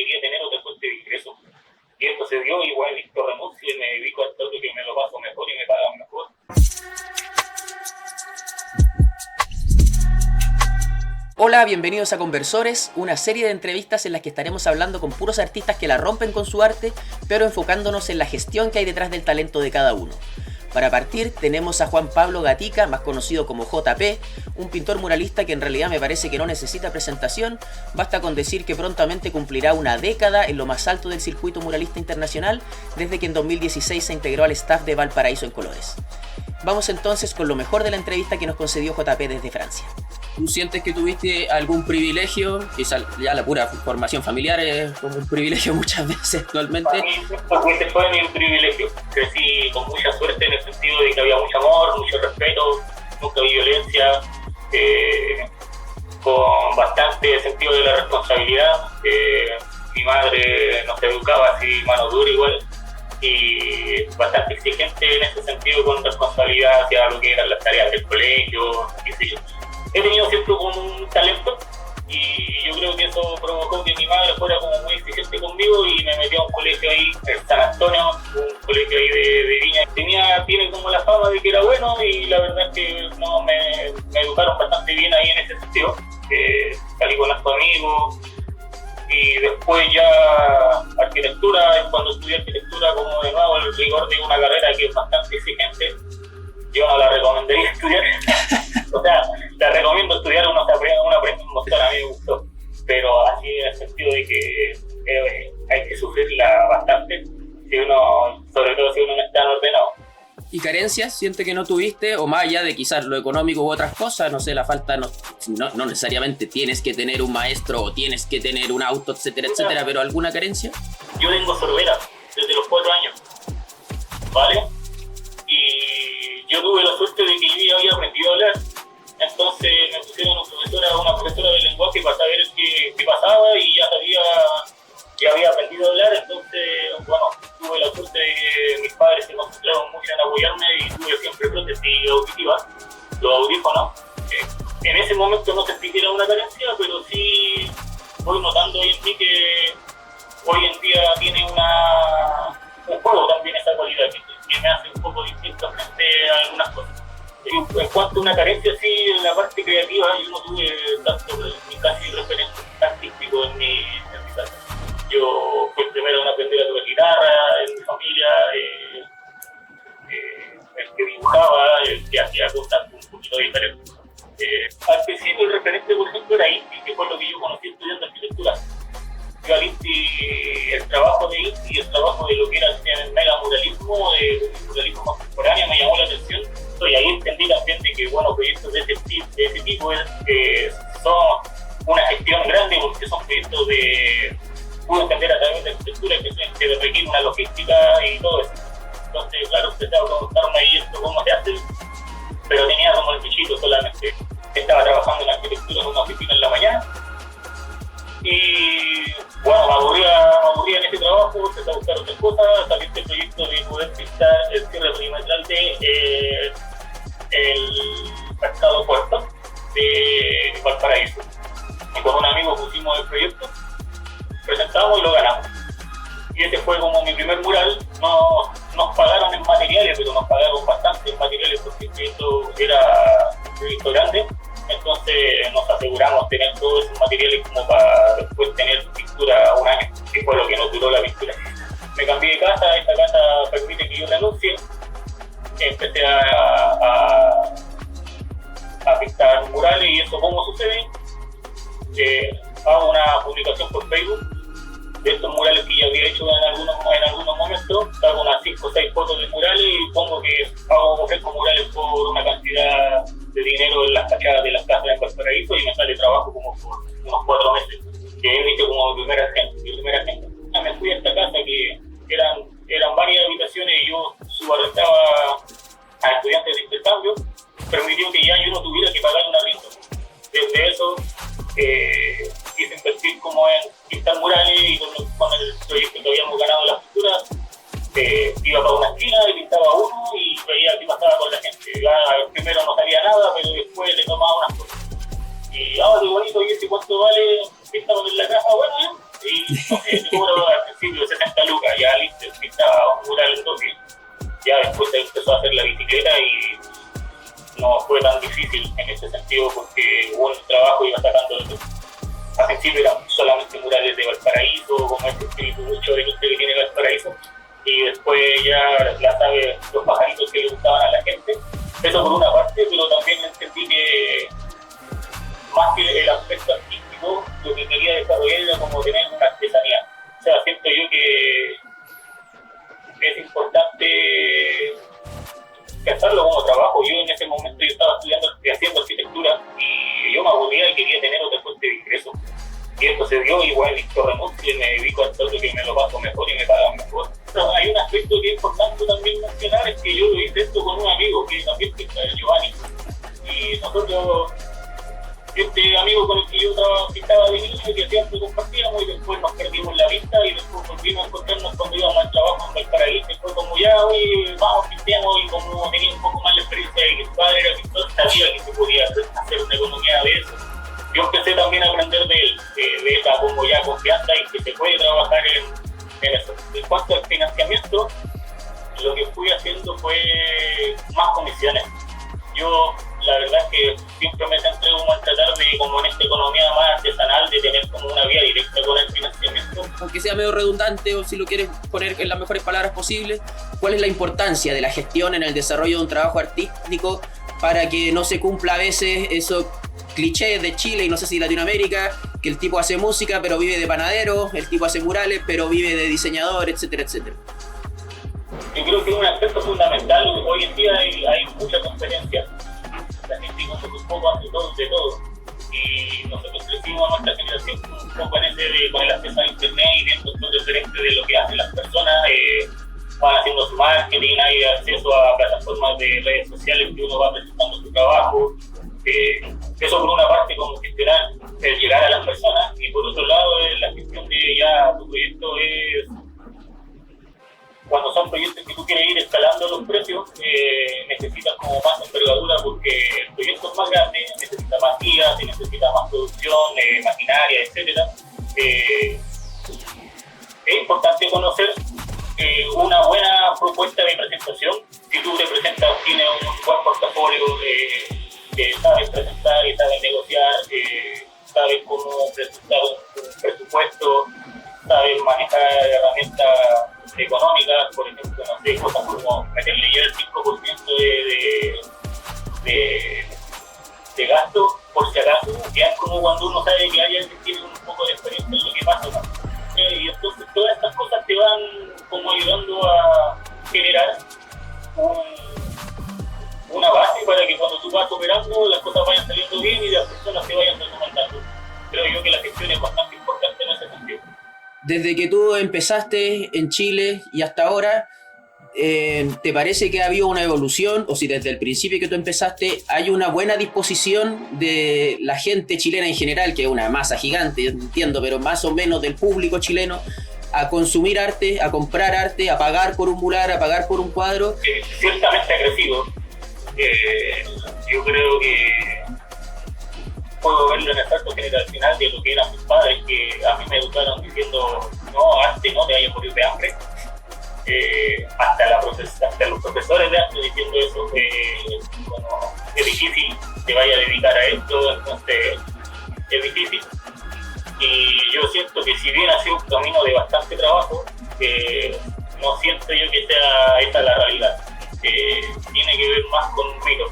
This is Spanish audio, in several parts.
quería tener otra fuente de ingreso. Y esto se dio, igual listo, renuncio y me dedico a esto que me lo paso mejor y me pagan mejor. Hola, bienvenidos a Conversores, una serie de entrevistas en las que estaremos hablando con puros artistas que la rompen con su arte, pero enfocándonos en la gestión que hay detrás del talento de cada uno. Para partir, tenemos a Juan Pablo Gatica, más conocido como JP, un pintor muralista que en realidad me parece que no necesita presentación, basta con decir que prontamente cumplirá una década en lo más alto del circuito muralista internacional, desde que en 2016 se integró al staff de Valparaíso en Colores. Vamos entonces con lo mejor de la entrevista que nos concedió JP desde Francia. ¿Tú sientes que tuviste algún privilegio? Quizá ya la pura formación familiar es como un privilegio muchas veces actualmente. Para mí este fue mi privilegio. Crecí con mucha suerte en el sentido de que había mucho amor, mucho respeto, nunca había violencia, con bastante sentido de la responsabilidad. Mi madre nos educaba así, mano dura igual, y bastante exigente en ese sentido, con responsabilidad hacia lo que eran las tareas del colegio, qué sé yo. He tenido siempre como un talento y yo creo que eso provocó que mi madre fuera como muy exigente conmigo y me metió a un colegio ahí en San Antonio, un colegio ahí de Viña. Tiene como la fama de que era bueno y la verdad es que no, me educaron bastante bien ahí en ese sentido. Salí con los amigos y después ya arquitectura, cuando estudié arquitectura como de nuevo el rigor de una carrera que es bastante exigente. Yo no la recomendaría estudiar. O sea, la recomiendo estudiar, uno aprende un montón, a mí me gustó. Pero así en el sentido de que hay que sufrirla bastante, sobre todo si uno no está ordenado. ¿Y carencias siente que no tuviste? O más allá de quizás lo económico u otras cosas, no sé, la falta, no necesariamente tienes que tener un maestro o tienes que tener un auto, etcétera, etcétera, pero ¿alguna carencia? Yo tengo sordera desde los 4 años, ¿vale? Y yo tuve la suerte de que yo ya había aprendido a hablar, entonces me pusieron una profesora de lenguaje para saber qué pasaba y ya había aprendido a hablar, entonces, bueno, tuve la suerte de que mis padres se concentraron mucho en apoyarme y tuve siempre prótesis auditiva, los audífonos. En ese momento no sentí que era una carencia, pero sí voy notando hoy en mí que hoy en día tiene un juego también esa cualidad que me hace un poco distinto frente a algunas cosas. En cuanto a una carencia, sí, en la parte creativa, yo no tuve tanto ni casi referente artístico en mi casa. Yo fui el primero en aprender a tocar guitarra en mi familia, el que dibujaba, el que hacía cosas un poquito diferentes. Al principio el referente, por ejemplo, era Inti, que fue lo que yo conocí estudiando arquitectura. Yo al Inti, el trabajo de Inti y el trabajo de lo que era el megamuralismo, el muralismo contemporáneo, me llamó la atención. Y ahí entendí también de que, bueno, proyectos de ese tipo son una gestión grande porque son proyectos pude entender a través de la arquitectura que requiere una logística y todo eso. Entonces, claro, empecé a preguntarme ahí esto cómo se hace, pero tenía como el bichito solamente. Estaba trabajando en arquitectura en una oficina en la mañana y, bueno, me aburría en ese trabajo, empecé a buscar otras cosas, salió este proyecto de poder pintar el cierre perimetral de el mercado puerto de Valparaíso. Y con un amigo pusimos el proyecto, presentamos y lo ganamos. Y este fue como mi primer mural. No nos pagaron en materiales, pero nos pagaron bastante en materiales porque el proyecto era un proyecto grande. Entonces nos aseguramos tener todos esos materiales como para después tener pintura un año, que fue lo que nos duró la pintura. Me cambié de casa, esta casa permite que yo renuncie. Empecé a pintar murales y eso cómo sucede. Hago una publicación por Facebook de estos murales que ya había hecho en algunos momentos, hago unas 5 o 6 fotos de murales y pongo que ofrezco murales por una cantidad de dinero en las fachadas de las casas en Valparaíso y me sale trabajo como por unos 4 meses, que he hecho como mi primera agente. Me fui a esta casa que eran varias habitaciones y yo subarrendaba a estudiantes de intercambio, permitió que ya yo no tuviera que pagar un arriendo. Desde eso quise invertir como en pintar murales y con el proyecto que habíamos ganado las pinturas, iba para una esquina y pintaba uno y veía qué pasaba con la gente. Primero no salía nada, pero después le tomaba unas cosas. Y ahora qué bonito, y ese cuánto vale, pintamos en la caja, bueno, y principio eran solamente murales de Valparaíso, como este espíritu mucho de que tiene Valparaíso, y después ya los pajaritos que le gustaban a la gente. Eso por una parte, pero también entendí que más que el aspecto artístico, lo que quería desarrollar era como tener una artesanía. O sea, siento yo que es importante pensarlo como trabajo. Yo en ese momento yo estaba estudiando y haciendo arquitectura y yo me aburría y quería tener otra fuente de ingreso. Y esto se dio, igual yo renuncio y me dedico a esto que me lo paso mejor y me pagan mejor. Pero hay un aspecto que es importante también mencionar, es que yo lo hice esto con un amigo que también pinta, Giovanni. Y nosotros, este amigo con el que yo pintaba de niño, que siempre compartíamos, y después nos perdimos la vista y después volvimos a encontrarnos cuando íbamos al trabajo en Valparaíso. Y fue como ya, oye, vamos, pintemos, y como tenía un poco más la experiencia de que su padre era pintor, sabía que se podía hacer una economía de eso. Yo empecé también a aprender de él, de esa como ya confianza y que se puede trabajar en eso. En cuanto al financiamiento, lo que fui haciendo fue más comisiones. Yo, la verdad es que siempre me centré como en tratar de, como en esta economía más artesanal, de tener como una vía directa con el financiamiento. Aunque sea medio redundante, o si lo quieres poner en las mejores palabras posibles, ¿cuál es la importancia de la gestión en el desarrollo de un trabajo artístico para que no se cumpla a veces eso clichés de Chile y no sé si Latinoamérica, que el tipo hace música pero vive de panadero, el tipo hace murales pero vive de diseñador, etcétera, etcétera? Yo creo que es un aspecto fundamental. Hoy en día hay mucha competencia. La gente como que un poco hace todo de todo. Y nosotros crecimos a nuestra generación un poco en con el acceso a internet y viendo todo diferente de lo que hacen las personas. Van haciendo su marketing, hay acceso a plataformas de redes sociales que uno va presentando su trabajo. Eso por una parte como gestionar, llegar a las personas, y por otro lado la gestión de ya tu proyecto es cuando son proyectos que tú quieres ir escalando los precios, necesitas como más envergadura porque el proyecto es más grande, necesita más guías, necesita más producción, maquinaria, etcétera. Es importante conocer una buena propuesta de presentación. Si tú te presentas, tienes un buen portafolio, sabes presentar y sabes negociar, sabes cómo presentar un presupuesto, sabes manejar herramientas económicas, por ejemplo, no sé, cosas como meterle ya el 5% de gasto, por si acaso, ya es como cuando uno sabe que hay alguien que tiene un poco de experiencia en lo que pasa, ¿no? Y entonces todas estas cosas te van como ayudando a generar una base para que cuando tú vas operando las cosas vayan saliendo bien y las personas se vayan recomendando. Creo yo que la gestión es bastante importante en ese sentido. Desde que tú empezaste en Chile y hasta ahora, ¿te parece que ha habido una evolución? O si desde el principio que tú empezaste hay una buena disposición de la gente chilena en general, que es una masa gigante, yo entiendo, pero más o menos del público chileno, a consumir arte, a comprar arte, a pagar por un mural, a pagar por un cuadro? Ciertamente ha crecido. Yo creo que puedo verlo en el salto generacional de lo que eran mis padres, que a mí me educaron diciendo no, arte no te vayas a morir de hambre, hasta los profesores de arte diciendo eso, bueno, es difícil que vaya a dedicar a esto, entonces es difícil. Y yo siento que si bien ha sido un camino de bastante trabajo, no siento yo que sea esa la realidad. Tiene que ver más con un mito.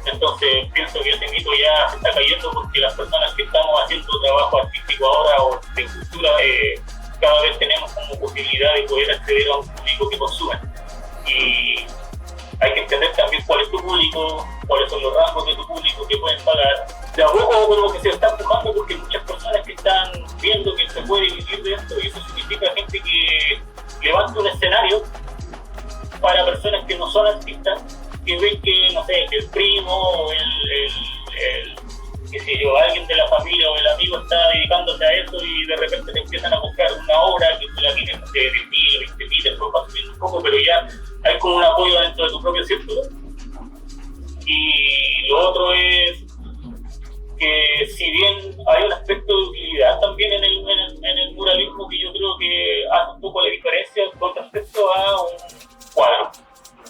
Entonces pienso que ese mito ya se está cayendo porque las personas que estamos haciendo trabajo artístico ahora o de cultura, cada vez tenemos como posibilidad de poder acceder a un público que consume. Y hay que entender también cuál es tu público, cuáles son los rangos de tu público que pueden pagar. De a poco como que se está empujando porque hay muchas personas que están viendo que se puede vivir de esto, y eso significa gente que levanta un escenario para personas que no son artistas, que ven que, no sé, que el primo o qué sé yo, alguien de la familia o el amigo está dedicándose a eso y de repente te empiezan a buscar una obra que tú la tienes de 10.000 o 20.000, después vas subiendo un poco, pero ya hay como un apoyo dentro de tu propio círculo. Y lo otro es que si bien hay un aspecto de utilidad también en el muralismo que yo creo que hace un poco la diferencia con respecto a un cuadro.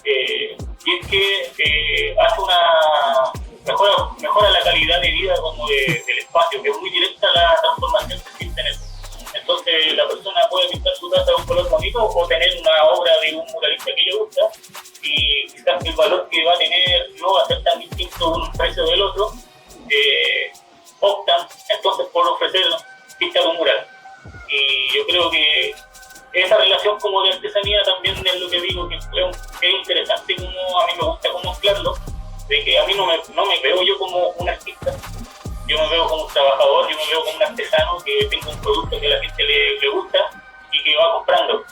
Y es que hace mejora la calidad de vida como del espacio, que es muy directa la transformación color bonito o tener una obra de un muralista que le gusta, y quizás el valor que va a tener no va a ser tan distinto de un precio del otro, optan entonces por ofrecer pintar un mural. Y yo creo que esa relación como de artesanía también es lo que digo, que es interesante, como a mí me gusta como mezclarlo, de que a mí no me veo yo como un artista, yo me veo como un trabajador, yo me veo como un artesano que tengo un producto que a la gente le gusta y que va comprando.